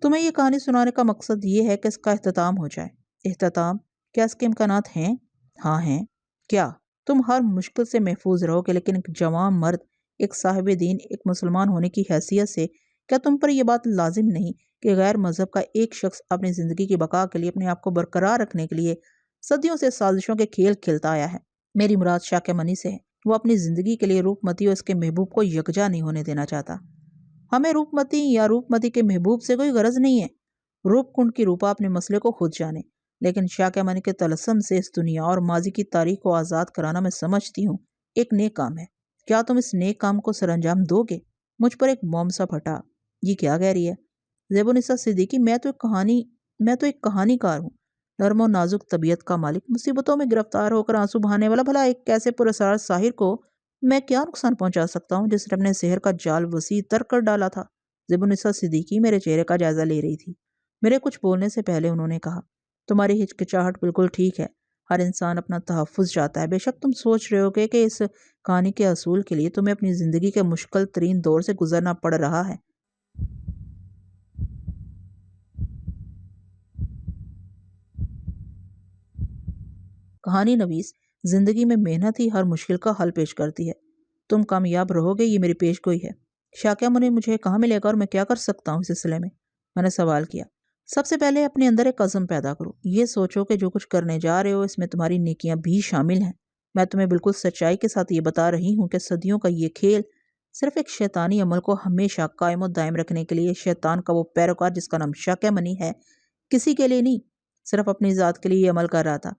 تمہیں یہ کہانی سنانے کا مقصد یہ ہے کہ اس کا اختتام ہو جائے۔ اختتام؟ کیا اس کے امکانات ہیں؟ ہاں ہیں۔ کیا؟ تم ہر مشکل سے محفوظ رہو گے، لیکن ایک جوان مرد، ایک صاحب دین، ایک مسلمان ہونے کی حیثیت سے کیا تم پر یہ بات لازم نہیں کہ غیر مذہب کا ایک شخص اپنی زندگی کی بقا کے لیے، اپنے آپ کو برقرار رکھنے کے لیے صدیوں سے سازشوں کے کھیل کھیلتا آیا ہے؟ میری مراد شاکیہ منی سے ہے۔ وہ اپنی زندگی کے لیے روپ متی اور اس کے محبوب کو یکجا نہیں ہونے دینا چاہتا۔ ہمیں روپ متی یا روپ متی کے محبوب سے کوئی غرض نہیں ہے۔ روپ کنڈ کی روپا اپنے مسئلے کو خود جانے، لیکن شاکیہ منی کے طلسم سے اس دنیا اور ماضی کی تاریخ کو آزاد کرانا میں سمجھتی ہوں ایک نیک کام ہے۔ کیا تم اس نیک کام کو سر انجام دو گے؟ مجھ پر ایک موم سا پھٹا۔ یہ کیا کہہ رہی ہے زیب النساء صدیقی؟ میں تو ایک کہانی کار ہوں، نرم و نازک طبیعت کا مالک، مصیبتوں میں گرفتار ہو کر آنسو بہانے والا۔ بھلا ایک کیسے پراسرار ساحر کو میں کیا نقصان پہنچا سکتا ہوں جس نے اپنے سحر کا جال وسیع تر کر ڈالا تھا؟ زیب النساء صدیقی میرے چہرے کا جائزہ لے رہی تھی۔ میرے کچھ بولنے سے پہلے انہوں نے کہا، تمہاری ہچکچاہٹ بالکل ٹھیک ہے۔ ہر انسان اپنا تحفظ چاہتا ہے۔ بے شک تم سوچ رہے ہو کہ اس کہانی کے حصول کے لیے تمہیں اپنی زندگی کے مشکل ترین دور سے گزرنا پڑ رہا ہے۔ کہانی نویس، زندگی میں محنت ہی ہر مشکل کا حل پیش کرتی ہے۔ تم کامیاب رہو گے، یہ میری پیش گوئی ہے۔ شاکیہ منی مجھے کہاں ملے گا اور میں کیا کر سکتا ہوں اس سلسلے میں نے سوال کیا۔ سب سے پہلے اپنے اندر ایک عزم پیدا کرو۔ یہ سوچو کہ جو کچھ کرنے جا رہے ہو اس میں تمہاری نیکیاں بھی شامل ہیں۔ میں تمہیں بالکل سچائی کے ساتھ یہ بتا رہی ہوں کہ صدیوں کا یہ کھیل صرف ایک شیطانی عمل کو ہمیشہ قائم و دائم رکھنے کے لیے، شیطان کا وہ پیروکار جس کا نام شاکیہ منی ہے، کسی کے لیے نہیں، صرف اپنی ذات کے لیے یہ عمل کر رہا تھا،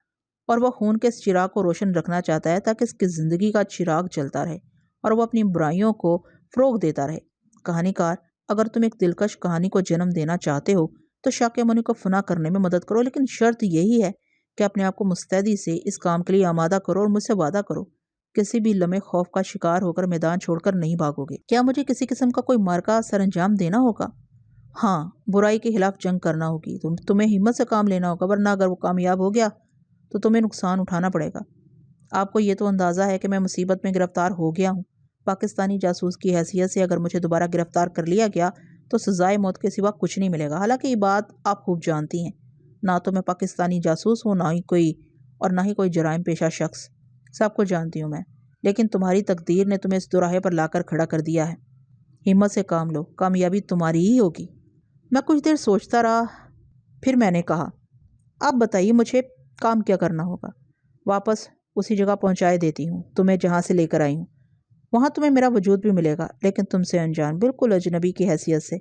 اور وہ خون کے اس چراغ کو روشن رکھنا چاہتا ہے تاکہ اس کی زندگی کا چراغ جلتا رہے اور وہ اپنی برائیوں کو فروغ دیتا رہے۔ کہانی کار، اگر تم ایک دلکش کہانی کو جنم دینا چاہتے ہو تو شاکیہ منی کو فنا کرنے میں مدد کرو، لیکن شرط یہی ہے کہ اپنے آپ کو مستعدی سے اس کام کے لیے آمادہ کرو اور مجھ سے وعدہ کرو کسی بھی لمحے خوف کا شکار ہو کر میدان چھوڑ کر نہیں بھاگو گے۔ کیا مجھے کسی قسم کا کوئی مارکا سر انجام دینا ہوگا؟ ہاں، برائی کے خلاف جنگ کرنا ہوگی۔ تمہیں ہمت سے کام لینا ہوگا، ورنہ اگر وہ کامیاب ہو گیا تو تمہیں نقصان اٹھانا پڑے گا۔ آپ کو یہ تو اندازہ ہے کہ میں مصیبت میں گرفتار ہو گیا ہوں۔ پاکستانی جاسوس کی حیثیت سے اگر مجھے دوبارہ گرفتار کر لیا گیا تو سزائے موت کے سوا کچھ نہیں ملے گا۔ حالانکہ یہ بات آپ خوب جانتی ہیں، نہ تو میں پاکستانی جاسوس ہوں، نہ ہی کوئی جرائم پیشہ شخص۔ سب کچھ جانتی ہوں میں، لیکن تمہاری تقدیر نے تمہیں اس دوراہے پر لا کر کھڑا کر دیا ہے۔ ہمت سے کام لو، کامیابی تمہاری ہی ہوگی۔ میں کچھ دیر سوچتا رہا، پھر میں نے کہا، اب بتائیے مجھے کام کیا کرنا ہوگا؟ واپس اسی جگہ پہنچائے دیتی ہوں تمہیں جہاں سے لے کر آئی ہوں۔ وہاں تمہیں میرا وجود بھی ملے گا، لیکن تم سے انجان، بالکل اجنبی کی حیثیت سے۔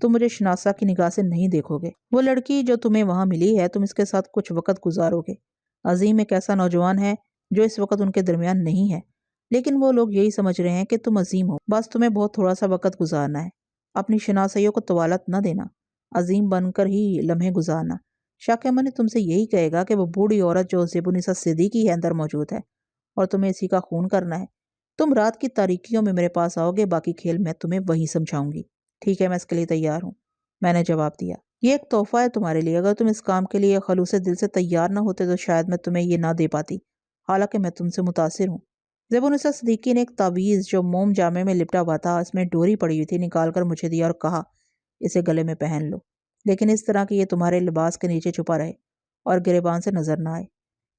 تم مجھے شناسا کی نگاہ سے نہیں دیکھو گے۔ وہ لڑکی جو تمہیں وہاں ملی ہے، تم اس کے ساتھ کچھ وقت گزارو گے۔ عظیم ایک ایسا نوجوان ہے جو اس وقت ان کے درمیان نہیں ہے، لیکن وہ لوگ یہی سمجھ رہے ہیں کہ تم عظیم ہو۔ بس تمہیں بہت تھوڑا سا وقت گزارنا ہے، اپنی شناسائیوں کو طوالت نہ دینا، عظیم بن کر ہی لمحے گزارنا۔ شاکیہ منی تم سے یہی کہے گا کہ وہ بوڑھی عورت جو زیب النساء صدیقی ہے اندر موجود ہے، اور تمہیں اسی کا خون کرنا ہے۔ تم رات کی تاریکیوں میں میرے پاس آؤ گے، باقی کھیل میں تمہیں وہی سمجھاؤں گی۔ ٹھیک ہے، میں اس کے لیے تیار ہوں، میں نے جواب دیا۔ یہ ایک تحفہ ہے تمہارے لیے۔ اگر تم اس کام کے لیے خلوص دل سے تیار نہ ہوتے تو شاید میں تمہیں یہ نہ دے پاتی، حالانکہ میں تم سے متاثر ہوں۔ زیب النساء صدیقی نے ایک تعویذ جو موم جامے میں لپٹا ہوا تھا، اس میں ڈوری پڑی ہوئی تھی، نکال کر مجھے دیا اور کہا، اسے گلے میں پہن لو، لیکن اس طرح کہ یہ تمہارے لباس کے نیچے چھپا رہے اور گریبان سے نظر نہ آئے۔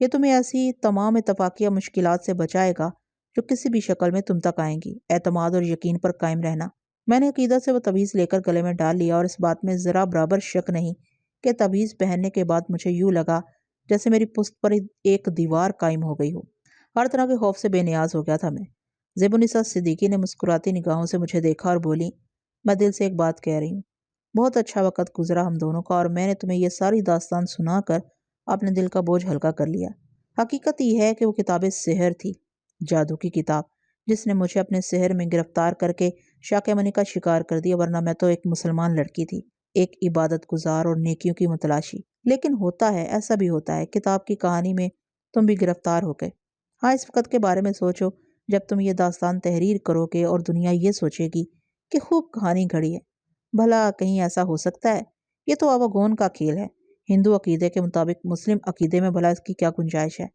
یہ تمہیں ایسی تمام اتفاقیہ مشکلات سے بچائے گا جو کسی بھی شکل میں تم تک آئیں گی۔ اعتماد اور یقین پر قائم رہنا۔ میں نے عقیدت سے وہ تعویذ لے کر گلے میں ڈال لیا، اور اس بات میں ذرا برابر شک نہیں کہ تعویذ پہننے کے بعد مجھے یوں لگا جیسے میری پشت پر ایک دیوار قائم ہو گئی ہو۔ ہر طرح کے خوف سے بے نیاز ہو گیا تھا میں۔ زیب النساء صدیقی نے مسکراتی نگاہوں سے مجھے دیکھا اور بولی، میں دل سے ایک بات کہہ رہی ہوں۔ بہت اچھا وقت گزرا ہم دونوں کا، اور میں نے تمہیں یہ ساری داستان سنا کر اپنے دل کا بوجھ ہلکا کر لیا۔ حقیقت یہ ہے کہ وہ کتاب سحر تھی، جادو کی کتاب، جس نے مجھے اپنے سحر میں گرفتار کر کے شاکیہ منی کا شکار کر دیا، ورنہ میں تو ایک مسلمان لڑکی تھی، ایک عبادت گزار اور نیکیوں کی متلاشی۔ لیکن ہوتا ہے، ایسا بھی ہوتا ہے، کتاب کی کہانی میں تم بھی گرفتار ہو گئے۔ ہاں، اس وقت کے بارے میں سوچو جب تم یہ داستان تحریر کرو گے اور دنیا یہ سوچے گی کہ خوب کہانی گھڑی ہے۔ بھلا کہیں ایسا ہو سکتا ہے؟ یہ تو آواگون کا کھیل ہے۔ ہندو عقیدے کے مطابق مسلم عقیدے میں بھلا اس کی کیا گنجائش ہے؟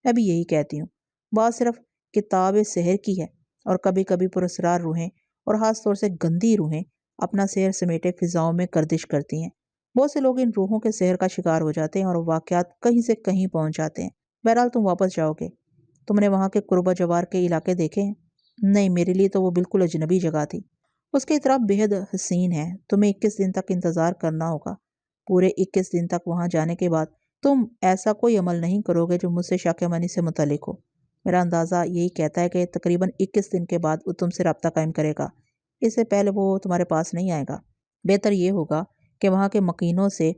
میں بھی یہی کہتی ہوں۔ بات صرف کتاب سحر کی ہے، اور کبھی کبھی پراسرار روحیں، اور خاص طور سے گندی روحیں اپنا سحر سمیٹے فضاؤں میں گردش کرتی ہیں۔ بہت سے لوگ ان روحوں کے سحر کا شکار ہو جاتے ہیں اور واقعات کہیں سے کہیں پہنچ جاتے ہیں۔ بہرحال تم واپس جاؤ گے۔ تم نے وہاں کے قرب و جوار کے علاقے دیکھے ہیں؟ نہیں، میرے لیے تو وہ بالکل اجنبی جگہ تھی۔ اس کے اطراف بےحد حسین ہے۔ تمہیں 21 دن تک انتظار کرنا ہوگا۔ پورے 21 دن تک وہاں جانے کے بعد تم ایسا کوئی عمل نہیں کرو گے جو مجھ سے شاکیہ مانی سے متعلق ہو۔ میرا اندازہ یہی کہتا ہے کہ تقریباً 21 دن کے بعد وہ تم سے رابطہ قائم کرے گا۔ اس سے پہلے وہ تمہارے پاس نہیں آئے گا۔ بہتر یہ ہوگا کہ وہاں کے مکینوں سے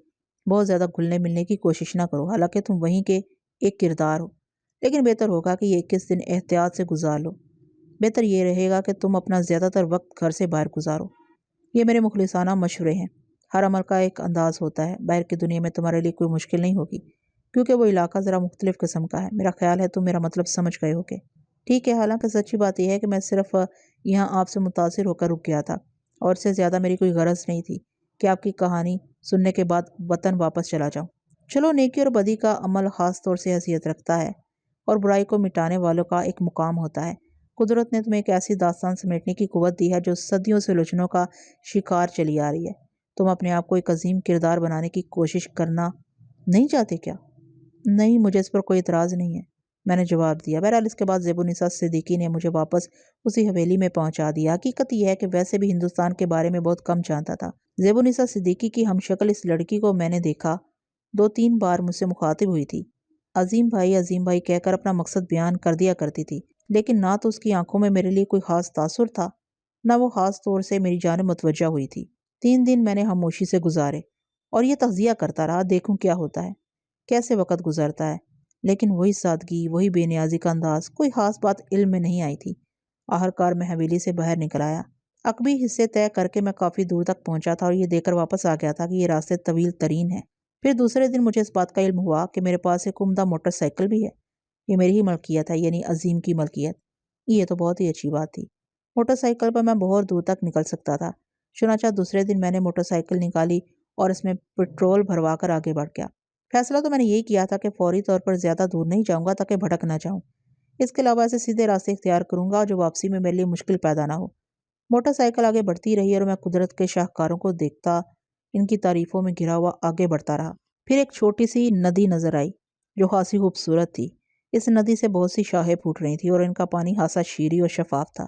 بہت زیادہ گھلنے ملنے کی کوشش نہ کرو، حالانکہ تم وہیں کے ایک کردار ہو، لیکن بہتر ہوگا کہ یہ 21 دن احتیاط سے گزار لو۔ بہتر یہ رہے گا کہ تم اپنا زیادہ تر وقت گھر سے باہر گزارو۔ یہ میرے مخلصانہ مشورے ہیں۔ ہر عمل کا ایک انداز ہوتا ہے۔ باہر کی دنیا میں تمہارے لیے کوئی مشکل نہیں ہوگی، کیونکہ وہ علاقہ ذرا مختلف قسم کا ہے۔ میرا خیال ہے تم میرا مطلب سمجھ گئے ہوگے۔ ٹھیک ہے، حالانکہ سچی بات یہ ہے کہ میں صرف یہاں آپ سے متاثر ہو کر رک گیا تھا، اور اس سے زیادہ میری کوئی غرض نہیں تھی کہ آپ کی کہانی سننے کے بعد وطن واپس چلا جاؤں۔ چلو، نیکی اور بدی کا عمل خاص طور سے حیثیت رکھتا ہے، اور برائی کو مٹانے والوں کا ایک مقام ہوتا ہے۔ قدرت نے تمہیں ایک ایسی داستان سمیٹنے کی قوت دی ہے جو صدیوں سے الجھنوں کا شکار چلی آ رہی ہے۔ تم اپنے آپ کو ایک عظیم کردار بنانے کی کوشش کرنا نہیں چاہتے کیا؟ نہیں، مجھے اس پر کوئی اعتراض نہیں ہے، میں نے جواب دیا۔ بہرحال اس کے بعد زیب النساء صدیقی نے مجھے واپس اسی حویلی میں پہنچا دیا۔ حقیقت یہ ہے کہ ویسے بھی ہندوستان کے بارے میں بہت کم جانتا تھا۔ زیب النساء صدیقی کی ہم شکل اس لڑکی کو میں نے دیکھا 2-3 بار مجھ سے مخاطب ہوئی تھی۔ عظیم بھائی کہہ کر اپنا مقصد بیان کر دیا کرتی تھی، لیکن نہ تو اس کی آنکھوں میں میرے لیے کوئی خاص تاثر تھا، نہ وہ خاص طور سے میری جانب متوجہ ہوئی تھی۔ 3 دن میں نے خاموشی سے گزارے اور یہ تجزیہ کرتا رہا، دیکھوں کیا ہوتا ہے، کیسے وقت گزرتا ہے۔ لیکن وہی سادگی، وہی بے نیازی کا انداز، کوئی خاص بات علم میں نہیں آئی تھی۔ آخرکار میں حویلی سے باہر نکل آیا۔ عقبی حصے طے کر کے میں کافی دور تک پہنچا تھا اور یہ دیکھ کر واپس آ گیا تھا کہ یہ راستے طویل ترین ہیں۔ پھر دوسرے دن مجھے اس بات کا علم ہوا کہ میرے پاس ایک عمدہ موٹر سائیکل بھی ہے۔ یہ میری ہی ملکیت ہے، یعنی عظیم کی ملکیت۔ یہ تو بہت ہی اچھی بات تھی۔ موٹر سائیکل پر میں بہت دور تک نکل سکتا تھا۔ چنانچہ دوسرے دن میں نے موٹر سائیکل نکالی اور اس میں پٹرول بھروا کر آگے بڑھ گیا۔ فیصلہ تو میں نے یہی کیا تھا کہ فوری طور پر زیادہ دور نہیں جاؤں گا تاکہ بھٹک نہ جاؤں۔ اس کے علاوہ ایسے سیدھے راستے اختیار کروں گا جو واپسی میں میرے لیے مشکل پیدا نہ ہو۔ موٹر سائیکل آگے بڑھتی رہی اور میں قدرت کے شاہکاروں کو دیکھتا، ان کی تعریفوں میں گھرا ہوا آگے بڑھتا رہا۔ پھر ایک چھوٹی سی ندی نظر آئی جو خاصی خوبصورت تھی۔ اس ندی سے بہت سی شاخیں پھوٹ رہی تھیں اور ان کا پانی خاصا شیریں اور شفاف تھا۔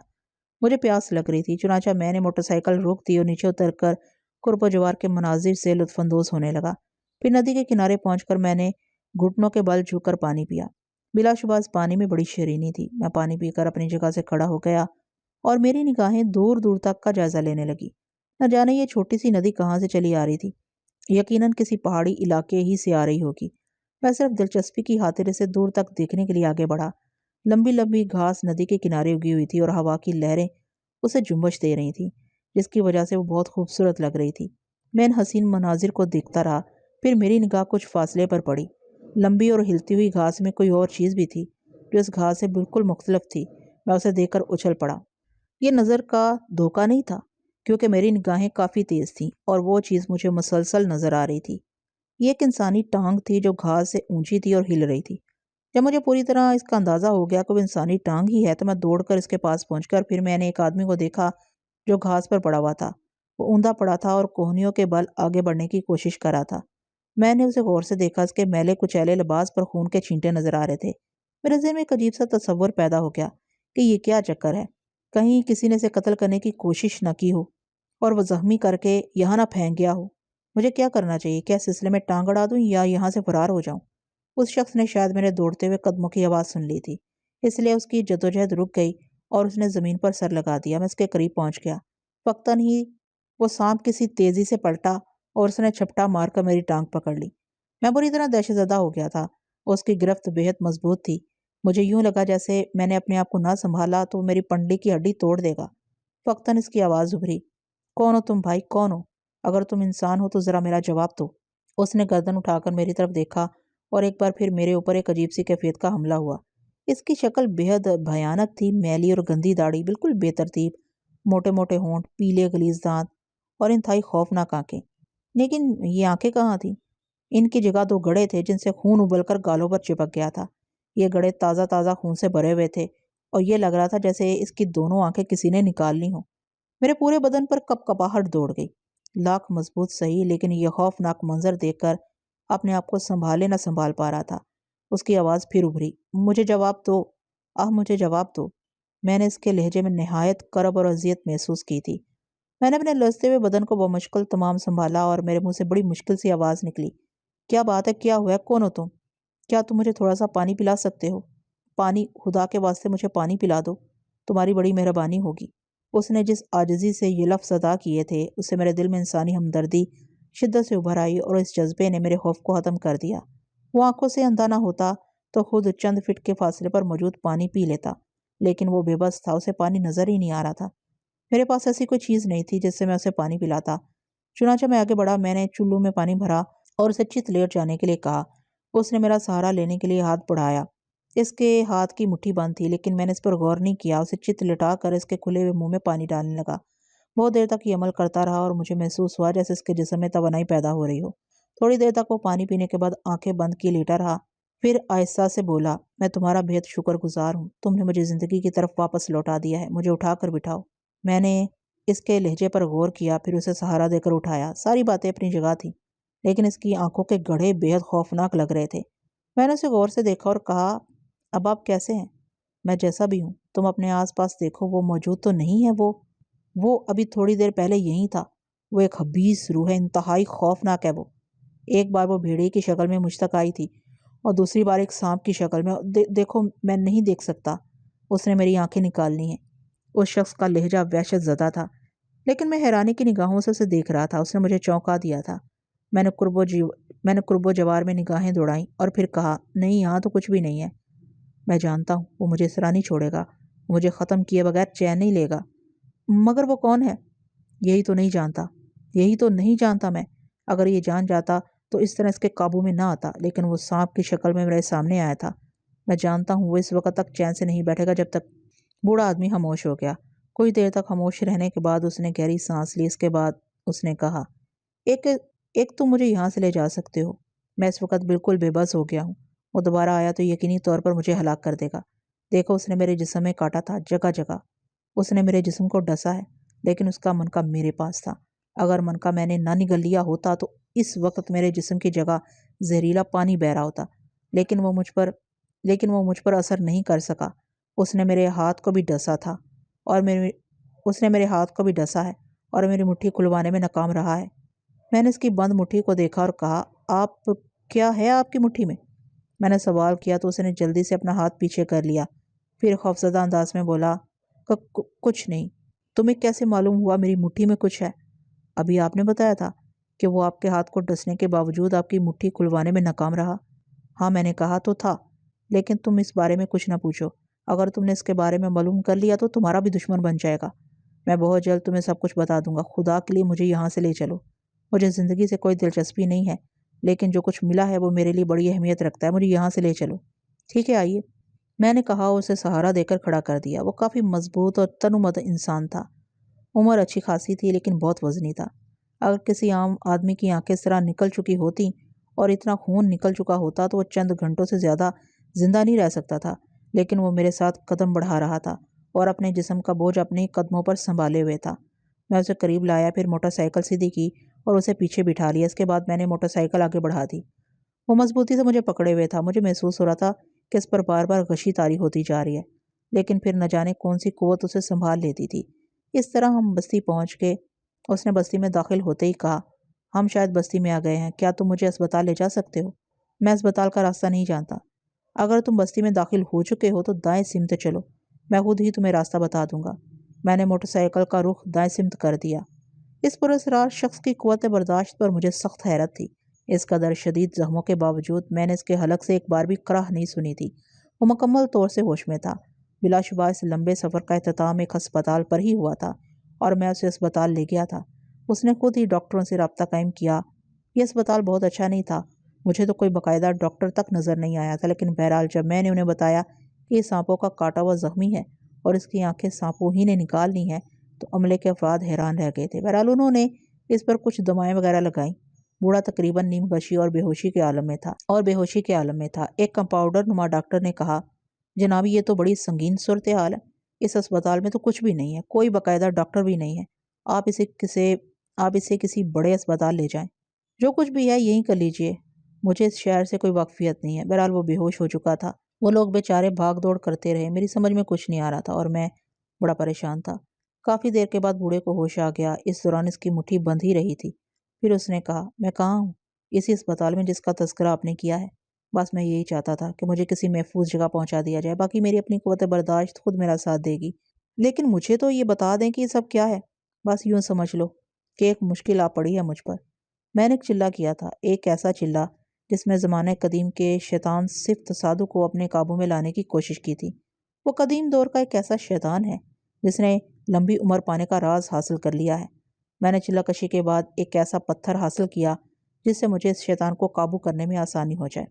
مجھے پیاس لگ رہی تھی، چنانچہ میں نے موٹر سائیکل روک دی اور نیچے اتر کر قرب و جوار کے مناظر سے لطف اندوز ہونے لگا۔ پھر ندی کے کنارے پہنچ کر میں نے گھٹنوں کے بل جھک کر پانی پیا۔ بلا شبہ اس پانی میں بڑی شیرینی تھی۔ میں پانی پی کر اپنی جگہ سے کھڑا ہو گیا اور میری نگاہیں دور دور تک کا جائزہ لینے لگی۔ نہ جانے یہ چھوٹی سی ندی کہاں سے چلی آ رہی تھی، یقیناً کسی پہاڑی علاقے ہی سے آ رہی ہوگی۔ میں صرف دلچسپی کی خاطر اسے دور تک دیکھنے کے لیے آگے بڑھا۔ لمبی لمبی گھاس ندی کے کنارے اگی ہوئی تھی اور ہوا کی لہریں اسے جنبش دے رہی تھیں، جس کی وجہ سے وہ بہت خوبصورت لگ رہی تھی۔ میں ان حسین مناظر کو دیکھتا رہا۔ پھر میری نگاہ کچھ فاصلے پر پڑی۔ لمبی اور ہلتی ہوئی گھاس میں کوئی اور چیز بھی تھی جو اس گھاس سے بالکل مختلف تھی۔ میں اسے دیکھ کر اچھل پڑا۔ یہ نظر کا دھوکہ نہیں تھا، کیونکہ میری نگاہیں کافی تیز تھیں اور وہ چیز مجھے مسلسل نظر آ رہی تھی۔ یہ ایک انسانی ٹانگ تھی جو گھاس سے اونچی تھی اور ہل رہی تھی۔ جب مجھے پوری طرح اس کا اندازہ ہو گیا کہ وہ انسانی ٹانگ ہی ہے تو میں دوڑ کر اس کے پاس پہنچ کر پھر میں نے ایک آدمی کو دیکھا جو گھاس پر پڑا ہوا تھا۔ وہ اوندا پڑا تھا اور کوہنیوں کے بل آگے بڑھنے کی کوشش کر رہا تھا۔ میں نے اسے غور سے دیکھا۔ اس کے میلے کچیلے لباس پر خون کے چھینٹے نظر آ رہے تھے۔ میرے ذہن میں ایک عجیب سا تصور پیدا ہو گیا کہ یہ کیا چکر ہے، کہیں کسی نے اسے قتل کرنے کی کوشش نہ کی ہو اور وہ زخمی کر کے یہاں نہ پھینک گیا ہو۔ مجھے کیا کرنا چاہیے؟ کیا سلسلے میں ٹانگ اڑا دوں یا یہاں سے فرار ہو جاؤں؟ اس شخص نے شاید میرے دوڑتے ہوئے قدموں کی آواز سن لی تھی، اس لیے اس کی جدوجہد رک گئی اور اس نے زمین پر سر لگا دیا۔ میں اس کے قریب پہنچ گیا۔ وقتاً ہی وہ سانپ کسی تیزی سے پلٹا اور اس نے چھپٹا مار کر میری ٹانگ پکڑ لی۔ میں بری طرح دہشت زدہ ہو گیا تھا۔ اس کی گرفت بےحد مضبوط تھی۔ مجھے یوں لگا جیسے میں نے اپنے آپ کو نہ سنبھالا تو وہ میری پنڈلی کی ہڈی توڑ دے گا۔ وقتاً اس کی آواز ابھری، کون ہو تم بھائی، کون ہو؟ اگر تم انسان ہو تو ذرا میرا جواب دو۔ اس نے گردن اٹھا کر میری طرف دیکھا اور ایک بار پھر میرے اوپر ایک عجیب سی کیفیت کا حملہ ہوا۔ اس کی شکل بےحد بھیانک تھی، میلی اور گندی داڑھی، بالکل بے ترتیب، موٹے موٹے ہونٹ، پیلے غلیظ دانت اور انتہائی خوفناک آنکھیں۔ لیکن یہ آنکھیں کہاں تھیں؟ ان کی جگہ 2 گڑھے تھے جن سے خون ابل کر گالوں پر چپک گیا تھا۔ یہ گڑھے تازہ تازہ خون سے بھرے ہوئے تھے اور یہ لگ رہا تھا جیسے اس کی دونوں آنکھیں کسی نے نکال لی ہوں۔ میرے پورے بدن پر کپکپاہٹ دوڑ گئی۔ لاکھ مضبوط صحیح، لیکن یہ خوفناک منظر دیکھ کر اپنے آپ کو سنبھالے نہ سنبھال پا رہا تھا۔ اس کی آواز پھر ابھری، مجھے جواب دو، مجھے جواب دو۔ میں نے اس کے لہجے میں نہایت کرب اور اذیت محسوس کی تھی۔ میں نے اپنے لرزتے ہوئے بدن کو بمشکل تمام سنبھالا اور میرے منہ سے بڑی مشکل سی آواز نکلی، کیا بات ہے، کیا ہوا ہے، کون ہو تم؟ کیا تم مجھے تھوڑا سا پانی پلا سکتے ہو؟ پانی؟ خدا کے واسطے مجھے پانی پلا دو، تمہاری بڑی مہربانی ہوگی۔ اس نے جس عاجزی سے یہ لفظ ادا کیے تھے اس سے میرے دل میں انسانی ہمدردی شدت سے ابھر آئی اور اس جذبے نے میرے خوف کو ختم کر دیا۔ وہ آنکھوں سے اندھا نہ ہوتا تو خود چند فٹ کے فاصلے پر موجود پانی پی لیتا، لیکن وہ بے بس تھا، اسے پانی نظر ہی نہیں آ رہا تھا۔ میرے پاس ایسی کوئی چیز نہیں تھی جس سے میں اسے پانی پلاتا۔ چنانچہ میں آگے بڑھا، میں نے چلو میں پانی بھرا اور اسے چت لیٹ جانے کے لیے کہا۔ اس نے میرا سہارا لینے کے لیے ہاتھ بڑھایا۔ اس کے ہاتھ کی مٹھی بند تھی، لیکن میں نے اس پر غور نہیں کیا۔ اسے چت لٹا کر اس کے کھلے ہوئے منہ میں پانی ڈالنے لگا۔ بہت دیر تک یہ عمل کرتا رہا اور مجھے محسوس ہوا جیسے اس کے جسم میں توانائی پیدا ہو رہی ہو۔ تھوڑی دیر تک وہ پانی پینے کے بعد آنکھیں بند کیے لیٹا رہا، پھر آہستہ سے بولا، میں تمہارا بہت شکر گزار ہوں، تم نے مجھے زندگی کی طرف واپس لوٹا دیا ہے، مجھے اٹھا کر بٹھاؤ۔ میں نے اس کے لہجے پر غور کیا، پھر اسے سہارا دے کر اٹھایا۔ ساری باتیں اپنی جگہ تھیں، لیکن اس کی آنکھوں کے گڑھے بے حد خوفناک لگ رہے تھے۔ میں نے اسے غور سے دیکھا اور کہا، اب آپ کیسے ہیں؟ میں جیسا بھی ہوں، تم اپنے آس پاس دیکھو، وہ موجود تو نہیں ہے؟ وہ ابھی تھوڑی دیر پہلے یہیں تھا۔ وہ ایک خبیث روح ہے، انتہائی خوفناک ہے وہ۔ ایک بار وہ بھیڑیے کی شکل میں مجھ تک آئی تھی اور دوسری بار ایک سانپ کی شکل میں۔ دیکھو، میں نہیں دیکھ سکتا۔ اس نے میری آنکھیں نکال لی ہیں۔ اس شخص کا لہجہ وحشت زدہ تھا، لیکن میں حیرانی کی نگاہوں سے اسے دیکھ رہا تھا۔ اس نے مجھے چونکا دیا تھا۔ میں نے قرب و جوار میں نگاہیں دوڑائیں اور پھر کہا، نہیں، یہاں تو کچھ بھی نہیں ہے۔ میں جانتا ہوں وہ مجھے اس طرح نہیں چھوڑے گا، وہ مجھے ختم کیے بغیر چین نہیں لے گا۔ مگر وہ کون ہے؟ یہی تو نہیں جانتا میں۔ اگر یہ جان جاتا تو اس طرح اس کے قابو میں نہ آتا، لیکن وہ سانپ کی شکل میں میرے سامنے آیا تھا۔ میں جانتا ہوں وہ اس وقت تک چین سے نہیں بیٹھے گا جب تک۔ بوڑھا آدمی خاموش ہو گیا۔ کوئی دیر تک خاموش رہنے کے بعد اس نے گہری سانس لی۔ اس کے بعد اس نے کہا، ایک تم مجھے یہاں سے لے جا سکتے ہو؟ میں اس وقت بالکل بے بس ہو گیا ہوں۔ وہ دوبارہ آیا تو یقینی طور پر مجھے ہلاک کر دے گا۔ دیکھو، اس نے میرے جسم میں کاٹا تھا، جگہ جگہ۔ اس نے میرے جسم کو ڈسا ہے، لیکن اس کا منکا میرے پاس تھا۔ اگر منکا میں نے نہ نگل لیا ہوتا تو اس وقت میرے جسم کی جگہ زہریلا پانی بہ رہا ہوتا، لیکن وہ مجھ پر اثر نہیں کر سکا۔ اس نے میرے ہاتھ کو بھی ڈسا ہے اور میری مٹھی کھلوانے میں ناکام رہا ہے۔ میں نے اس کی بند مٹھی کو دیکھا اور کہا، کیا ہے آپ کی مٹھی میں؟ میں نے سوال کیا تو اس نے جلدی سے اپنا ہاتھ پیچھے کر لیا، پھر خوفزدہ انداز میں بولا، کچھ نہیں۔ تمہیں کیسے معلوم ہوا میری مٹھی میں کچھ ہے؟ ابھی آپ نے بتایا تھا کہ وہ آپ کے ہاتھ کو ڈسنے کے باوجود آپ کی مٹھی کھلوانے میں ناکام رہا۔ ہاں، میں نے کہا تو تھا، لیکن تم اس بارے میں کچھ نہ پوچھو۔ اگر تم نے اس کے بارے میں معلوم کر لیا تو تمہارا بھی دشمن بن جائے گا۔ میں بہت جلد تمہیں سب کچھ بتا دوں گا۔ خدا کے لیے مجھے یہاں سے لے چلو۔ مجھے زندگی سے کوئی دلچسپی نہیں ہے، لیکن جو کچھ ملا ہے وہ میرے لیے بڑی اہمیت رکھتا ہے۔ مجھے یہاں سے لے چلو۔ ٹھیک ہے، آئیے، میں نے کہا اور اسے سہارا دے کر کھڑا کر دیا۔ وہ کافی مضبوط اور تنومند انسان تھا۔ عمر اچھی خاصی تھی، لیکن بہت وزنی تھا۔ اگر کسی عام آدمی کی آنکھیں اس طرح نکل چکی ہوتی اور اتنا خون نکل چکا ہوتا تو وہ چند گھنٹوں سے زیادہ زندہ نہیں رہ سکتا تھا، لیکن وہ میرے ساتھ قدم بڑھا رہا تھا اور اپنے جسم کا بوجھ اپنے ہی قدموں پر سنبھالے ہوئے تھا۔ میں اسے قریب لایا، پھر موٹر سائیکل سیدھی کی اور اسے پیچھے بٹھا لیا۔ اس کے بعد میں نے موٹر سائیکل آگے بڑھا دی۔ وہ مضبوطی سے مجھے پکڑے ہوئے تھا۔ مجھے محسوس ہو رہا تھا کہ اس پر بار بار غشی طاری ہوتی جا رہی ہے، لیکن پھر نہ جانے کون سی قوت اسے سنبھال لیتی تھی۔ اس طرح ہم بستی پہنچ گئے۔ اس نے بستی میں داخل ہوتے ہی کہا، ہم شاید بستی میں آ گئے ہیں، کیا تم مجھے اسپتال لے جا سکتے ہو؟ میں اسپتال کا راستہ نہیں جانتا۔ اگر تم بستی میں داخل ہو چکے ہو تو دائیں سمت چلو، میں خود ہی تمہیں راستہ بتا دوں گا۔ میں نے موٹر سائیکل کا رخ دائیں سمت کر دیا۔ اس پراسرار شخص کی قوت برداشت پر مجھے سخت حیرت تھی۔ اس قدر شدید زخموں کے باوجود میں نے اس کے حلق سے ایک بار بھی کراہ نہیں سنی تھی۔ وہ مکمل طور سے ہوش میں تھا۔ بلا شبہ اس لمبے سفر کا اختتام ایک ہسپتال پر ہی ہوا تھا اور میں اسے اسپتال لے گیا تھا۔ اس نے خود ہی ڈاکٹروں سے رابطہ قائم کیا۔ یہ اسپتال بہت اچھا نہیں تھا۔ مجھے تو کوئی باقاعدہ ڈاکٹر تک نظر نہیں آیا تھا، لیکن بہرحال جب میں نے انہیں بتایا کہ یہ سانپوں کا کاٹا ہوا زخمی ہے اور اس کی آنکھیں سانپوں ہی نے نکال لی ہیں تو عملے کے افراد حیران رہ گئے تھے۔ بہرحال انہوں نے اس پر کچھ دمائیں وغیرہ لگائیں۔ بوڑھا تقریباً نیم غشی اور بے ہوشی کے عالم میں تھا۔ ایک کمپاؤنڈر نما ڈاکٹر نے کہا، جناب، یہ تو بڑی سنگین صورتحال ہے۔ اس اسپتال میں تو کچھ بھی نہیں ہے، کوئی باقاعدہ ڈاکٹر بھی نہیں ہے۔ آپ اسے کسی بڑے اسپتال لے جائیں۔ جو کچھ بھی ہے یہیں کر لیجئے، مجھے اس شہر سے کوئی واقفیت نہیں ہے۔ بہرحال وہ بے ہوش ہو چکا تھا۔ وہ لوگ بیچارے بھاگ دوڑ کرتے رہے، میری سمجھ میں کچھ نہیں آ رہا تھا اور میں بڑا پریشان تھا۔ کافی دیر کے بعد بوڑھے کو ہوش آ گیا۔ اس دوران اس کی مٹھی بند ہی رہی تھی۔ پھر اس نے کہا، میں کہاں ہوں؟ اسی اسپتال میں جس کا تذکرہ آپ نے کیا ہے۔ بس میں یہی چاہتا تھا کہ مجھے کسی محفوظ جگہ پہنچا دیا جائے، باقی میری اپنی قوت برداشت خود میرا ساتھ دے گی۔ لیکن مجھے تو یہ بتا دیں کہ یہ سب کیا ہے۔ بس یوں سمجھ لو کہ ایک مشکل آ پڑی ہے مجھ پر۔ میں نے ایک چلہ کیا تھا، ایک ایسا چلہ جس میں زمانہ قدیم کے شیطان صفت سادو کو اپنے قابو میں لانے کی کوشش کی تھی۔ وہ قدیم دور کا ایک ایسا شیطان ہے جس نے لمبی عمر پانے کا راز حاصل کر لیا ہے۔ میں نے چلہ کشی کے بعد ایک ایسا پتھر حاصل کیا جس سے مجھے اس شیطان کو قابو کرنے میں آسانی ہو جائے۔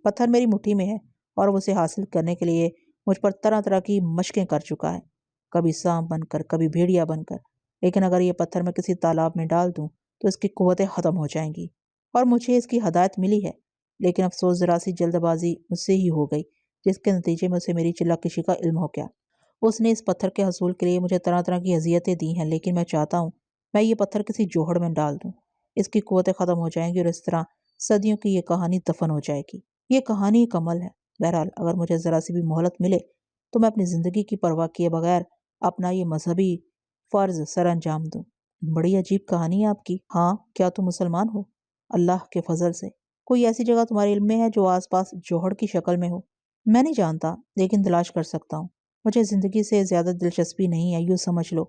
پتھر میری مٹھی میں ہے اور وہ اسے حاصل کرنے کے لیے مجھ پر طرح طرح کی مشقیں کر چکا ہے، کبھی سانپ بن کر، کبھی بھیڑیا بن کر۔ لیکن اگر یہ پتھر میں کسی تالاب میں ڈال دوں تو اس کی قوتیں ختم ہو جائیں گی، اور مجھے اس کی ہدایت ملی ہے۔ لیکن افسوس ذرا سی جلد بازی مجھ سے ہی ہو گئی، جس کے نتیجے میں اسے میری چلہ کشی کا علم ہو گیا۔ اس نے اس پتھر کے حصول کے لیے مجھے طرح طرح کی اذیتیں دی ہیں، لیکن میں چاہتا ہوں میں یہ پتھر کسی جوہڑ میں ڈال دوں، اس کی قوتیں ختم ہو جائیں گی اور اس طرح صدیوں کی یہ کہانی دفن ہو جائے گی۔ یہ کہانی ایک عمل ہے۔ بہرحال اگر مجھے ذرا سی بھی مہلت ملے تو میں اپنی زندگی کی پرواہ کیے بغیر اپنا یہ مذہبی فرض سر انجام دوں۔ بڑی عجیب کہانی ہے آپ کی۔ ہاں، کیا تم مسلمان ہو؟ اللہ کے فضل سے۔ کوئی ایسی جگہ تمہارے علم میں ہے جو آس پاس جوہڑ کی شکل میں ہو؟ میں نہیں جانتا، لیکن تلاش کر سکتا ہوں۔ مجھے زندگی سے زیادہ دلچسپی نہیں ہے، یوں سمجھ لو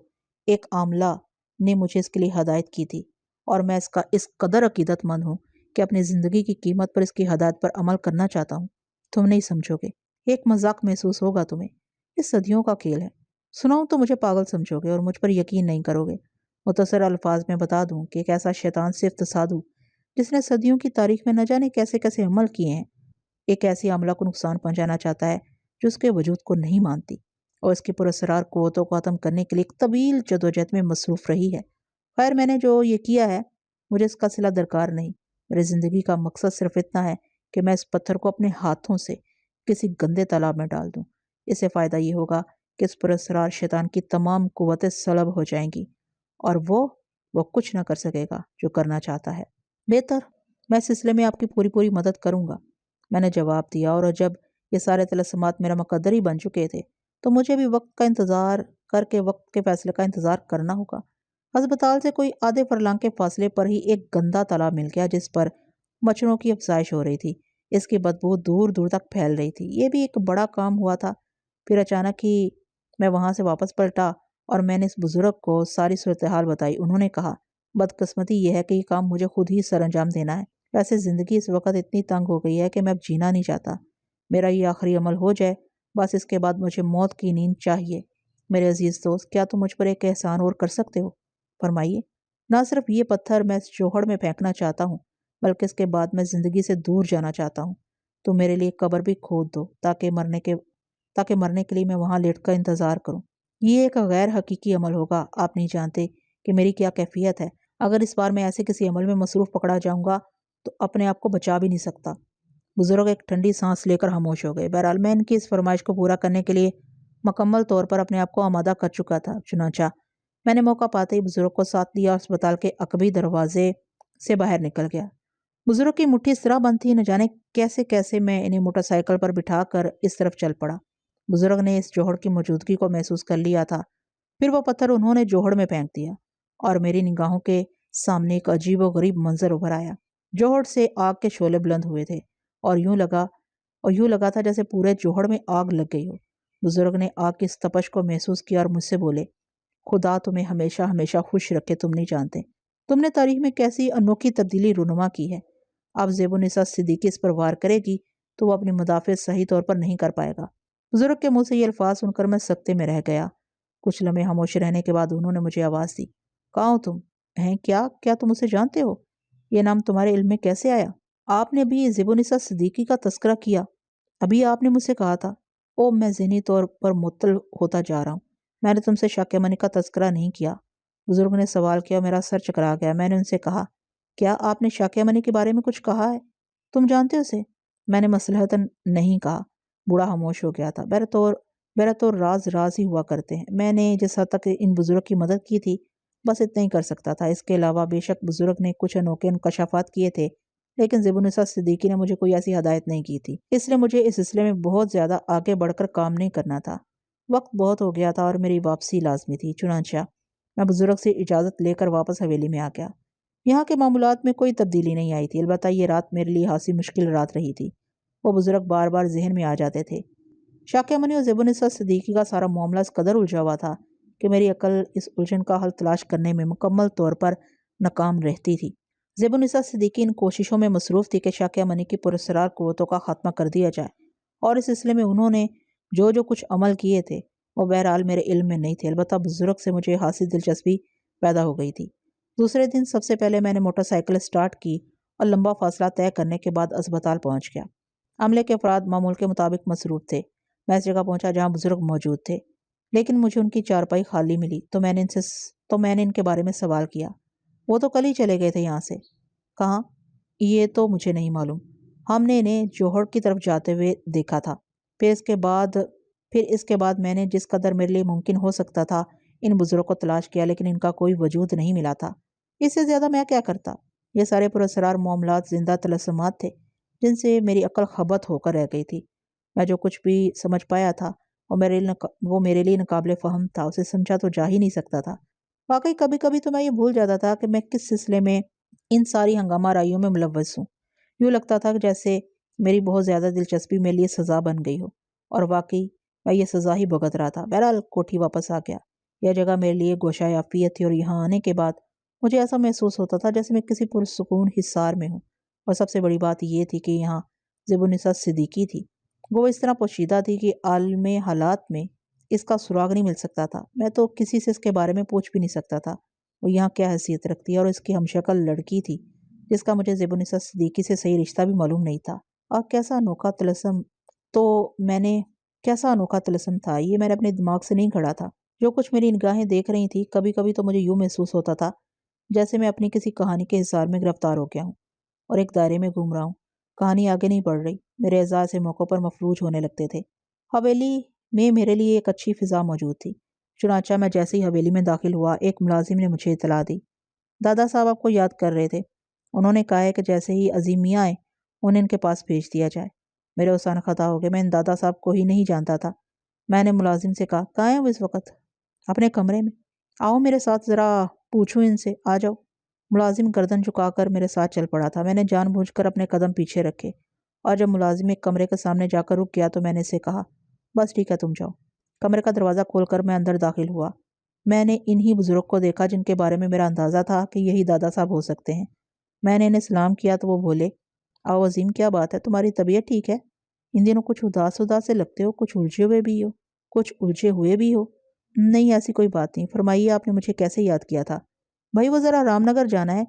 ایک عاملہ نے مجھے اس کے لیے ہدایت کی تھی، اور میں اس قدر عقیدت مند ہوں کہ اپنی زندگی کی قیمت پر اس کی ہدایت پر عمل کرنا چاہتا ہوں۔ تم نہیں سمجھو گے، ایک مذاق محسوس ہوگا تمہیں۔ یہ صدیوں کا کھیل ہے۔ سناؤں تو مجھے پاگل سمجھو گے اور مجھ پر یقین نہیں کرو گے۔ مختصر الفاظ میں بتا دوں کہ ایک ایسا شیطان صفت سادو جس نے صدیوں کی تاریخ میں نہ جانے کیسے کیسے عمل کیے ہیں، ایک ایسی عملہ کو نقصان پہنچانا چاہتا ہے جو اس کے وجود کو نہیں مانتی، اور اس کی پراسرار قوتوں کو ختم کرنے کے لیے ایک طویل جدوجہد میں مصروف رہی ہے۔ خیر، میں نے جو یہ کیا ہے مجھے اس کا صلہ درکار نہیں۔ میری زندگی کا مقصد صرف اتنا ہے کہ میں اس پتھر کو اپنے ہاتھوں سے کسی گندے تالاب میں ڈال دوں۔ اس سے فائدہ یہ ہوگا کہ اس پراسرار شیطان کی تمام قوتیں سلب ہو جائیں گی، اور وہ کچھ نہ کر سکے گا جو کرنا چاہتا ہے۔ بہتر، میں اس سلسلے میں آپ کی پوری مدد کروں گا، میں نے جواب دیا۔ اور جب یہ سارے طلسمات میرا مقدر ہی بن چکے تھے تو مجھے بھی وقت کا انتظار کر کے وقت کے فیصلے کا انتظار کرنا ہوگا۔ ہسپتال سے کوئی آدھے فرلانگ کے فاصلے پر ہی ایک گندا تالاب مل گیا جس پر مچھروں کی افزائش ہو رہی تھی۔ اس کی بدبو دور دور تک پھیل رہی تھی۔ یہ بھی ایک بڑا کام ہوا تھا۔ پھر اچانک ہی میں وہاں سے واپس پلٹا اور میں نے اس بزرگ کو ساری صورتحال بتائی۔ انہوں نے کہا، بدقسمتی یہ ہے کہ یہ کام مجھے خود ہی سر انجام دینا ہے۔ ویسے زندگی اس وقت اتنی تنگ ہو گئی ہے کہ میں اب جینا نہیں چاہتا۔ میرا یہ آخری عمل ہو جائے، بس اس کے بعد مجھے موت کی نیند چاہیے۔ میرے عزیز دوست، کیا تم مجھ پر ایک احسان اور کر سکتے ہو؟ فرمائیے۔ نہ صرف یہ پتھر میں اس جوہڑ میں پھینکنا چاہتا ہوں، بلکہ اس کے بعد میں زندگی سے دور جانا چاہتا ہوں۔ تو میرے لیے قبر بھی کھود دو تاکہ مرنے کے لیے میں وہاں لیٹ کر انتظار کروں۔ یہ ایک غیر حقیقی عمل ہوگا۔ آپ نہیں جانتے کہ میری کیا کیفیت ہے۔ اگر اس بار میں ایسے کسی عمل میں مصروف پکڑا جاؤں گا تو اپنے آپ کو بچا بھی نہیں سکتا۔ بزرگ ایک ٹھنڈی سانس لے کر خاموش ہو گئے۔ بہرحال میں ان کی اس فرمائش کو پورا کرنے کے لیے مکمل طور پر اپنے آپ کو آمادہ کر چکا تھا۔ چنانچہ میں نے موقع پاتے ہی بزرگ کو ساتھ لیا اور اسپتال کے عقبی دروازے سے باہر نکل گیا۔ بزرگ کی مٹھی اس طرح بند تھی، نہ جانے کیسے کیسے میں انہیں موٹر سائیکل پر بٹھا کر اس طرف چل پڑا۔ بزرگ نے اس جوہڑ کی موجودگی کو محسوس کر لیا تھا۔ پھر وہ پتھر انہوں نے جوہڑ میں پھینک دیا اور میری نگاہوں کے سامنے ایک عجیب و غریب منظر ابھر آیا۔ جوہڑ سے آگ کے شعلے بلند ہوئے تھے اور یوں لگا تھا جیسے پورے جوہڑ میں آگ لگ گئی ہو۔ بزرگ نے آگ کی اس تپش کو محسوس کیا اور مجھ سے بولے، خدا تمہیں ہمیشہ ہمیشہ خوش رکھے۔ تم نہیں جانتے تم نے تاریخ میں کیسی انوکھی تبدیلی رونما کی ہے۔ اب زیب النساء صدیقی اس پر وار کرے گی تو وہ اپنی مدافعت صحیح طور پر نہیں کر پائے گا۔ بزرگ کے منہ سے یہ الفاظ سن کر میں سکتے میں رہ گیا۔ کچھ لمحے خاموش رہنے کے بعد انہوں نے مجھے آواز دی، کہاں ہو تم؟ ہیں کیا تم اسے جانتے ہو؟ یہ نام تمہارے علم میں کیسے آیا؟ آپ نے بھی زیب النساء صدیقی کا تذکرہ کیا؟ ابھی آپ نے مجھ سے کہا تھا۔ او، میں ذہنی طور پر معطل ہوتا جا رہا ہوں۔ میں نے تم سے شاکیہ منی کا تذکرہ نہیں کیا۔ بزرگ نے سوال کیا، میرا سر چکرا گیا۔ میں نے ان سے کہا، کیا آپ نے شاکیہ منی کے بارے میں کچھ کہا ہے؟ تم جانتے ہو اسے؟ میں نے مصلحتاً نہیں کہا۔ بوڑھا خاموش ہو گیا تھا۔ بہرطور راز ہی ہوا کرتے ہیں۔ میں نے جس حد تک ان بزرگ کی مدد کی تھی بس اتنا ہی کر سکتا تھا۔ اس کے علاوہ بے شک بزرگ نے کچھ انوکھے انکشافات کیے تھے، لیکن زیب صدیقی نے مجھے کوئی ایسی ہدایت نہیں کی تھی، اس لیے مجھے اس سلسلے میں بہت زیادہ آگے بڑھ کر کام نہیں کرنا تھا۔ وقت بہت ہو گیا تھا اور میری واپسی لازمی تھی، چنانچہ میں بزرگ سے اجازت لے کر واپس حویلی میں آ گیا۔ یہاں کے معمولات میں کوئی تبدیلی نہیں آئی تھی، البتہ یہ رات میرے لیے خاصی مشکل رات رہی تھی۔ وہ بزرگ بار بار ذہن میں آ جاتے تھے۔ شاکیہ منی اور زیب صدیقی کا سارا معاملہ اس قدر الجھا ہوا تھا کہ میری عقل اس الجھن کا حل تلاش کرنے میں مکمل طور پر ناکام رہتی تھی۔ زیب صدیقی ان کوششوں میں مصروف تھی کہ شاکیہ منی کی پراسرار قوتوں کا خاتمہ کر دیا جائے، اور اس سلسلے میں انہوں نے جو کچھ عمل کیے تھے وہ بہرحال میرے علم میں نہیں تھے، البتہ بزرگ سے مجھے خاصی دلچسپی پیدا ہو گئی تھی۔ دوسرے دن سب سے پہلے میں نے موٹر سائیکل سٹارٹ کی اور لمبا فاصلہ طے کرنے کے بعد اسپتال پہنچ گیا۔ عملے کے افراد معمول کے مطابق مصروف تھے۔ میں اس جگہ پہنچا جہاں بزرگ موجود تھے، لیکن مجھے ان کی چارپائی خالی ملی تو میں نے ان کے بارے میں سوال کیا۔ وہ تو کل ہی چلے گئے تھے یہاں سے۔ کہاں؟ یہ تو مجھے نہیں معلوم۔ ہم نے انہیں جوہر کی طرف جاتے ہوئے دیکھا تھا۔ پھر اس کے بعد میں نے جس قدر میرے لیے ممکن ہو سکتا تھا ان بزرگوں کو تلاش کیا، لیکن ان کا کوئی وجود نہیں ملا تھا۔ اس سے زیادہ میں کیا کرتا؟ یہ سارے پراسرار معاملات زندہ طلسمات تھے جن سے میری عقل خبت ہو کر رہ گئی تھی۔ میں جو کچھ بھی سمجھ پایا تھا وہ میرے لیے ناقابل فہم تھا، اسے سمجھا تو جا ہی نہیں سکتا تھا۔ واقعی کبھی کبھی تو میں یہ بھول جاتا تھا کہ میں کس سلسلے میں ان ساری ہنگامہ آرائیوں میں ملوث ہوں۔ یوں لگتا تھا کہ جیسے میری بہت زیادہ دلچسپی میرے لیے سزا بن گئی ہو، اور واقعی میں یہ سزا ہی بھگت رہا تھا۔ بہرحال کوٹھی واپس آ گیا۔ یہ جگہ میرے لیے گوشہ عافیت تھی، اور یہاں آنے کے بعد مجھے ایسا محسوس ہوتا تھا جیسے میں کسی پرسکون حصار میں ہوں، اور سب سے بڑی بات یہ تھی کہ یہاں زیب صدیقی تھی۔ وہ اس طرح پوشیدہ تھی کہ عالم حالات میں اس کا سراغ نہیں مل سکتا تھا۔ میں تو کسی سے اس کے بارے میں پوچھ بھی نہیں سکتا تھا وہ یہاں کیا حیثیت رکھتی ہے، اور اس کی ہمشکل لڑکی تھی جس کا مجھے زیب صدیقی سے صحیح رشتہ بھی معلوم نہیں تھا۔ اور کیسا انوکھا طلسم تھا یہ، میں نے اپنے دماغ سے نہیں کھڑا تھا۔ جو کچھ میری نگاہیں دیکھ رہی تھی، کبھی کبھی تو مجھے یوں محسوس ہوتا تھا جیسے میں اپنی کسی کہانی کے حصار میں گرفتار ہو گیا ہوں اور ایک دائرے میں گھوم رہا ہوں۔ کہانی آگے نہیں بڑھ رہی، میرے اعضاء ایسے موقعوں پر مفلوج ہونے لگتے تھے۔ حویلی میں میرے لیے ایک اچھی فضا موجود تھی، چنانچہ میں جیسے ہی حویلی میں داخل ہوا ایک ملازم نے مجھے اطلاع دی۔ دادا صاحب آپ کو یاد کر رہے تھے، انہوں نے کہا ہے کہ جیسے ہی عظیم میاں آئے انہیں ان کے پاس بھیج دیا جائے۔ میرے اوسان خطا ہو گئے، میں ان دادا صاحب کو ہی نہیں جانتا تھا۔ میں نے ملازم سے کہا، کہاں ہیں وہ اس وقت؟ اپنے کمرے میں۔ آؤ میرے ساتھ، ذرا پوچھوں ان سے، آ جاؤ۔ ملازم گردن جھکا کر میرے ساتھ چل پڑا تھا۔ میں نے جان بوجھ کر اپنے قدم پیچھے رکھے، اور جب ملازم ایک کمرے کے سامنے جا کر رک گیا تو میں نے اسے کہا، بس ٹھیک ہے تم جاؤ۔ کمرے کا دروازہ کھول کر میں اندر داخل ہوا۔ میں نے انہی بزرگ کو دیکھا جن کے بارے میں میرا اندازہ تھا کہ یہی دادا صاحب ہو سکتے ہیں۔ میں نے انہیں سلام کیا تو وہ بولے، آؤ عظیم، کیا بات ہے، تمہاری طبیعت ٹھیک ہے؟ ان دنوں کچھ اداس سے لگتے ہو، کچھ الجھے ہوئے بھی ہو۔ نہیں، ایسی کوئی بات نہیں، فرمائیے آپ نے مجھے کیسے یاد کیا تھا؟ بھائی وہ ذرا رام نگر جانا ہے،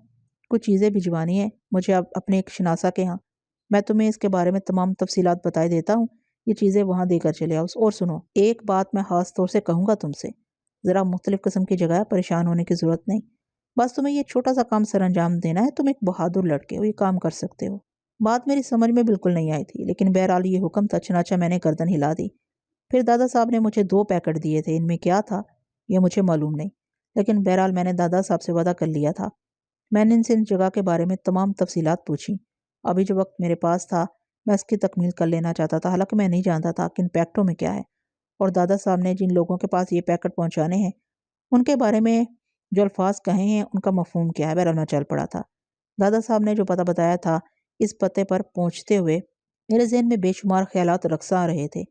کچھ چیزیں بھجوانی ہیں مجھے اپنے ایک شناسا کے ہاں۔ میں تمہیں اس کے بارے میں تمام تفصیلات بتائے دیتا ہوں، یہ چیزیں وہاں دے کر چلے آؤ۔ اور سنو، ایک بات میں خاص طور سے کہوں گا تم سے، ذرا مختلف قسم کی جگہ ہے، پریشان ہونے کی ضرورت نہیں، بس تمہیں یہ چھوٹا سا کام سر انجام دینا ہے۔ تم ایک بہادر لڑکے ہو، یہ کام کر سکتے ہو۔ بات میری سمجھ میں بالکل نہیں آئی تھی، لیکن بہرحال یہ حکم تھا، چنانچہ میں نے گردن ہلا دی۔ پھر دادا صاحب نے مجھے 2 پیکٹ دیے تھے، ان میں کیا تھا یہ مجھے معلوم نہیں، لیکن بہرحال میں نے دادا صاحب سے وعدہ کر لیا تھا۔ میں نے ان سے ان جگہ کے بارے میں تمام تفصیلات پوچھی۔ ابھی جو وقت میرے پاس تھا میں اس کی تکمیل کر لینا چاہتا تھا، حالانکہ میں نہیں جانتا تھا کہ ان پیکٹوں میں کیا ہے، اور دادا صاحب نے جن لوگوں کے پاس یہ پیکٹ پہنچانے ہیں ان کے بارے میں جو الفاظ کہے ہیں ان کا مفہوم کیا ہے۔ بہرحال میں چل پڑا تھا۔ دادا صاحب نے جو پتہ بتایا تھا، اس پتے پر پہنچتے ہوئے میرے ذہن میں بے شمار خیالات رقصاں آ رہے تھے۔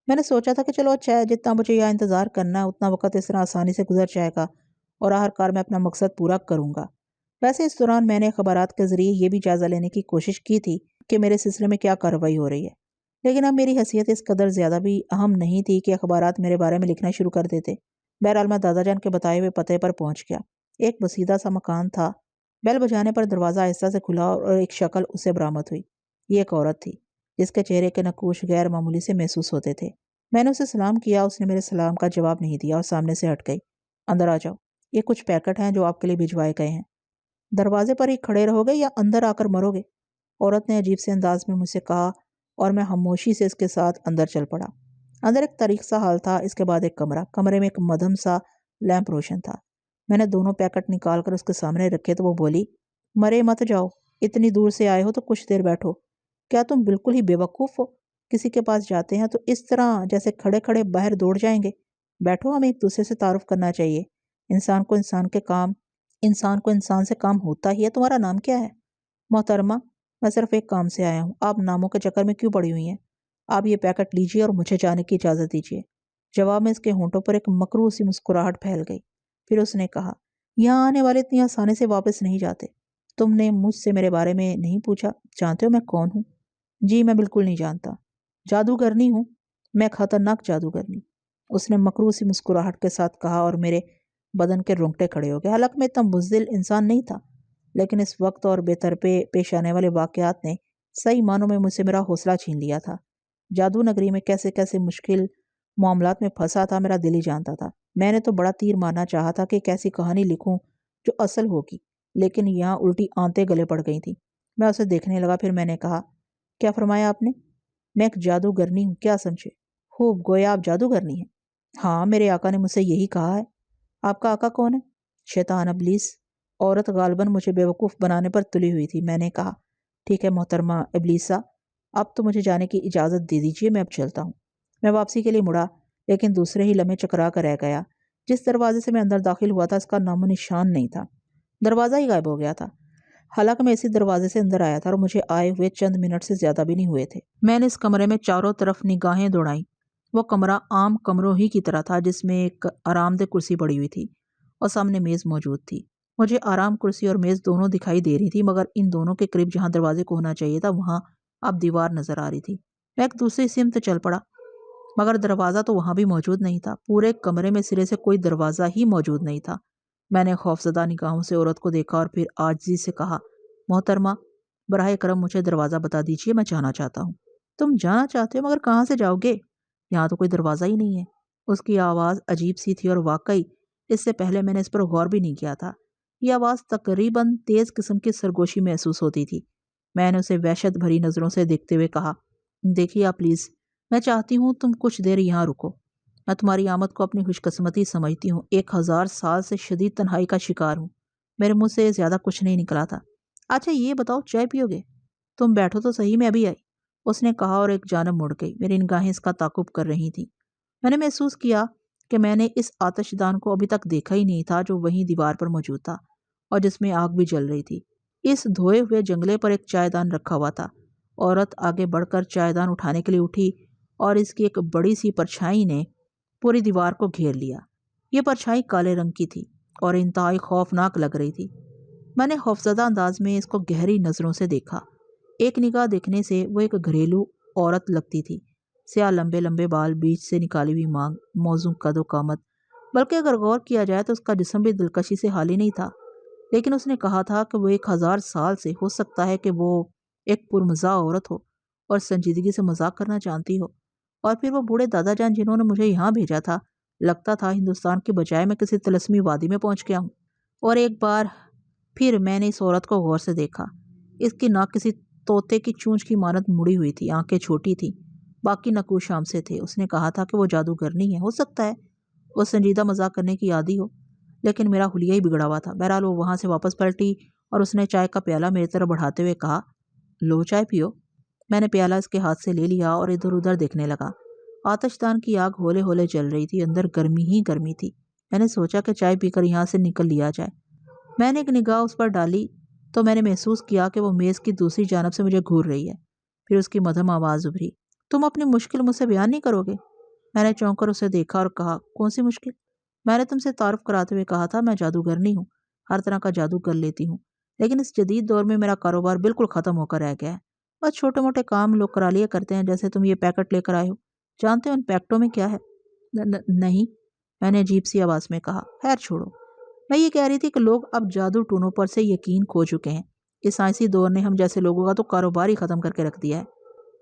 میں نے سوچا تھا کہ چلو اچھا ہے، جتنا مجھے یہاں انتظار کرنا ہے اتنا وقت اس طرح آسانی سے گزر جائے گا، اور آخرکار میں اپنا مقصد پورا کروں گا۔ ویسے اس دوران میں نے اخبارات کے ذریعے یہ بھی جائزہ لینے کی کوشش کی تھی کہ میرے سلسلے میں کیا کارروائی ہو رہی ہے، لیکن اب میری حیثیت اس قدر زیادہ بھی اہم نہیں تھی کہ اخبارات میرے بارے میں لکھنا شروع کر دیتے۔ بہرحال میں دادا جان کے بتائے ہوئے پتے پر پہنچ گیا۔ ایک بسیدہ سا مکان تھا۔ بیل بجانے پر دروازہ آہستہ سے کھلا اور ایک شکل اسے برآمد ہوئی۔ یہ ایک عورت تھی جس کے چہرے کے نقوش غیر معمولی سے محسوس ہوتے تھے۔ میں نے اسے سلام کیا، اس نے میرے سلام کا جواب نہیں دیا اور سامنے سے ہٹ گئی۔ اندر آ جاؤ، یہ کچھ پیکٹ ہیں جو آپ کے لیے بھجوائے گئے ہیں۔ دروازے پر ہی کھڑے رہو گے یا اندر آ کر مرو گے؟ عورت نے عجیب سے انداز میں مجھ سے کہا، اور میں خاموشی سے اس کے ساتھ اندر چل پڑا۔ اندر ایک تاریک سا حال تھا، اس کے بعد ایک کمرہ۔ کمرے میں ایک مدھم سا لیمپ روشن تھا۔ میں نے دونوں پیکٹ نکال کر اس کے سامنے رکھے تو وہ بولی، مرے مت جاؤ، اتنی دور سے آئے ہو تو کچھ دیر بیٹھو۔ کیا تم بالکل ہی بے وقوف ہو؟ کسی کے پاس جاتے ہیں تو اس طرح جیسے کھڑے کھڑے باہر دوڑ جائیں گے؟ بیٹھو، ہمیں ایک دوسرے سے تعارف کرنا چاہیے۔ انسان کو انسان سے کام ہوتا ہی ہے۔ تمہارا نام کیا ہے؟ محترمہ، میں صرف ایک کام سے آیا ہوں، آپ ناموں کے چکر میں کیوں پڑی ہوئی ہیں؟ آپ یہ پیکٹ لیجیے اور مجھے جانے کی اجازت دیجیے۔ جواب میں اس کے ہونٹوں پر ایک مکروہ سی مسکراہٹ پھیل گئی۔ پھر اس نے کہا، یہاں آنے والے اتنی آسانی سے واپس نہیں جاتے۔ تم نے مجھ سے میرے بارے میں نہیں پوچھا، جانتے ہو میں کون ہوں؟ جی میں بالکل نہیں جانتا۔ جادوگرنی ہوں، میں خطرناک جادوگرنی، اس نے مکروہ سی مسکراہٹ کے ساتھ کہا اور میرے بدن کے رونگٹے کھڑے ہو گئے۔ حالانکہ میں اتنا بزدل انسان نہیں تھا، لیکن اس وقت اور بے ترپے پیش آنے والے واقعات نے صحیح معنوں میں مجھ سے میرا حوصلہ چھین لیا تھا۔ جادو نگری میں کیسے کیسے مشکل معاملات میں پھنسا تھا میرا دل ہی جانتا تھا۔ میں نے تو بڑا تیر مارنا چاہا تھا کہ ایک ایسی کہانی لکھوں جو اصل ہوگی، لیکن یہاں الٹی آنتیں گلے پڑ گئی تھیں۔ میں اسے دیکھنے لگا، پھر میں نے کہا، کیا فرمایا آپ نے؟ میں ایک جادوگرنی ہوں، کیا سمجھے؟ خوب، گویا آپ جادوگرنی ہیں؟ ہاں، میرے آقا نے مجھ سے یہی کہا ہے۔ آپ کا آقا کون ہے؟ شیطان ابلیس۔ عورت غالباً مجھے بیوقوف بنانے پر تلی ہوئی تھی۔ میں نے کہا، ٹھیک ہے محترمہ ابلیسا، اب تو مجھے جانے کی اجازت دے دیجیے، میں اب چلتا ہوں۔ میں واپسی کے لیے مڑا، لیکن دوسرے ہی لمحے چکرا کر رہ گیا۔ جس دروازے سے میں اندر داخل ہوا تھا اس کا نام و نشان نہیں تھا، دروازہ ہی غائب ہو گیا تھا۔ حالانکہ میں اسی دروازے سے اندر آیا تھا اور مجھے آئے ہوئے چند منٹ سے زیادہ بھی نہیں ہوئے تھے۔ میں نے اس کمرے میں چاروں طرف نگاہیں دوڑائیں۔ وہ کمرہ عام کمروں ہی کی طرح تھا، جس میں ایک آرام دہ کرسی پڑی ہوئی تھی اور سامنے میز موجود تھی۔ مجھے آرام کرسی اور میز دونوں دکھائی دے رہی تھی، مگر ان دونوں کے قریب جہاں دروازے کو ہونا چاہیے تھا وہاں اب دیوار نظر آ رہی تھی۔ میں ایک دوسری سمت چل پڑا، مگر دروازہ تو وہاں بھی موجود نہیں تھا۔ پورے کمرے میں سرے سے کوئی دروازہ ہی موجود نہیں تھا۔ میں نے خوفزدہ نگاہوں سے عورت کو دیکھا اور پھر عاجزی سے کہا، محترمہ، براہ کرم مجھے دروازہ بتا دیجیے، میں جانا چاہتا ہوں۔ تم جانا چاہتے ہو، مگر کہاں سے جاؤ گے؟ یہاں تو کوئی دروازہ ہی نہیں ہے۔ اس کی آواز عجیب سی تھی اور واقعی اس سے پہلے میں نے اس پر غور بھی نہیں کیا تھا۔ یہ آواز تقریباً تیز قسم کی سرگوشی محسوس ہوتی تھی۔ میں نے اسے وحشت بھری نظروں سے دیکھتے ہوئے کہا، دیکھیے آپ پلیز، میں چاہتی ہوں تم کچھ دیر یہاں رکو۔ میں تمہاری آمد کو اپنی خوش قسمتی سمجھتی ہوں۔ 1000 سال سے شدید تنہائی کا شکار ہوں۔ میرے منہ سے زیادہ کچھ نہیں نکلا تھا۔ اچھا یہ بتاؤ، چائے پیو گے؟ تم بیٹھو تو صحیح، میں ابھی آئی، اس نے کہا اور ایک جانب مڑ گئی۔ میری نگاہیں اس کا تعاقب کر رہی تھیں۔ میں نے محسوس کیا کہ میں نے اس آتش دان کو ابھی تک دیکھا ہی نہیں تھا جو وہیں دیوار پر موجود تھا اور جس میں آگ بھی جل رہی تھی۔ اس دھوئے ہوئے جنگلے پر ایک چائے دان رکھا ہوا تھا۔ عورت آگے بڑھ کر چائے دان اٹھانے کے لیے اٹھی اور اس کی ایک بڑی سی پرچھائی نے پوری دیوار کو گھیر لیا۔ یہ پرچھائی کالے رنگ کی تھی اور انتہائی خوفناک لگ رہی تھی۔ میں نے خوفزدہ انداز میں اس کو گہری نظروں سے دیکھا۔ ایک نگاہ دیکھنے سے وہ ایک گھریلو عورت لگتی تھی۔ سیاہ لمبے لمبے بال، بیچ سے نکالی ہوئی مانگ، موزوں قد و قامت، بلکہ اگر غور کیا جائے تو اس کا جسم بھی دلکشی سے خالی نہیں تھا۔ لیکن اس نے کہا تھا کہ وہ 1000 سال سے ہو سکتا ہے کہ وہ ایک پرمزاح عورت ہو اور سنجیدگی سے مذاق کرنا جانتی ہو۔ اور پھر وہ بوڑھے دادا جان جنہوں نے مجھے یہاں بھیجا تھا، لگتا تھا ہندوستان کی بجائے میں کسی طلسمی وادی میں پہنچ گیا ہوں۔ اور ایک بار پھر میں نے اس عورت کو غور سے دیکھا۔ اس کی ناک کسی طوطے کی چونچ کی مانند مڑی ہوئی تھی، آنکھیں چھوٹی تھیں، باقی نقوش شام سے تھے۔ اس نے کہا تھا کہ وہ جادوگرنی ہے۔ ہو سکتا ہے وہ سنجیدہ مذاق کرنے کی عادی ہو، لیکن میرا حلیہ ہی بگڑا ہوا تھا۔ بہرحال وہ وہاں سے واپس پلٹی اور اس نے چائے کا پیالہ میری طرف بڑھاتے ہوئے کہا، لو چائے پیو۔ میں نے پیالہ اس کے ہاتھ سے لے لیا اور ادھر ادھر دیکھنے لگا۔ آتش دان کی آگ ہولے ہولے جل رہی تھی، اندر گرمی ہی گرمی تھی۔ میں نے سوچا کہ چائے پی کر یہاں سے نکل لیا جائے۔ میں نے ایک نگاہ اس پر ڈالی تو میں نے محسوس کیا کہ وہ میز کی دوسری جانب سے مجھے گھور رہی ہے۔ پھر اس کی مدھم آواز ابھری، تم اپنی مشکل مجھ سے بیان نہیں کرو گے؟ میں نے چونک کر اسے دیکھا اور کہا، کون سی مشکل؟ میں نے تم سے تعارف کراتے ہوئے کہا تھا میں جادوگرنی ہوں، ہر طرح کا جادو کر لیتی ہوں، لیکن اس جدید دور میں میرا کاروبار بالکل ختم ہو کر رہ گیا ہے۔ بس چھوٹے موٹے کام لوگ کرا لیا کرتے ہیں، جیسے تم یہ پیکٹ لے کر آئے ہو۔ جانتے ہو ان پیکٹوں میں کیا ہے؟ نہیں، میں نے عجیب سی آواز میں کہا۔ خیر چھوڑو، میں یہ کہہ رہی تھی کہ لوگ اب جادو ٹونوں پر سے یقین کھو چکے ہیں۔ اس سائنسی دور نے ہم جیسے لوگوں کا تو کاروبار ہی ختم کر کے رکھ دیا ہے۔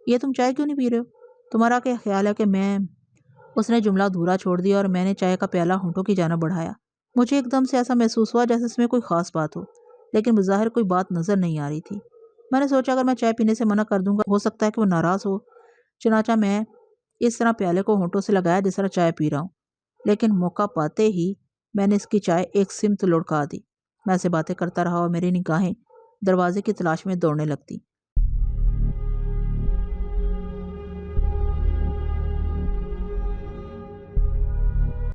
یہ تم چائے کیوں نہیں پی رہے ہو؟ تمہارا کیا خیال ہے کہ میں… اس نے جملہ دھورا چھوڑ دیا اور میں نے چائے کا پیالہ ہونٹوں کی جانب بڑھایا۔ مجھے ایک دم سے ایسا محسوس ہوا جیسے اس میں کوئی خاص بات ہو، لیکن بظاہر کوئی بات نظر نہیں آ رہی تھی۔ میں نے سوچا اگر میں چائے پینے سے منع کر دوں گا ہو سکتا ہے کہ وہ ناراض ہو، چنانچہ میں اس طرح پیالے کو ہونٹوں سے لگایا جس طرح چائے پی رہا ہوں، لیکن موقع پاتے ہی میں نے اس کی چائے ایک سمت لڑکا دی۔ میں سے باتیں کرتا رہا اور میری نگاہیں دروازے کی تلاش میں دوڑنے لگتی۔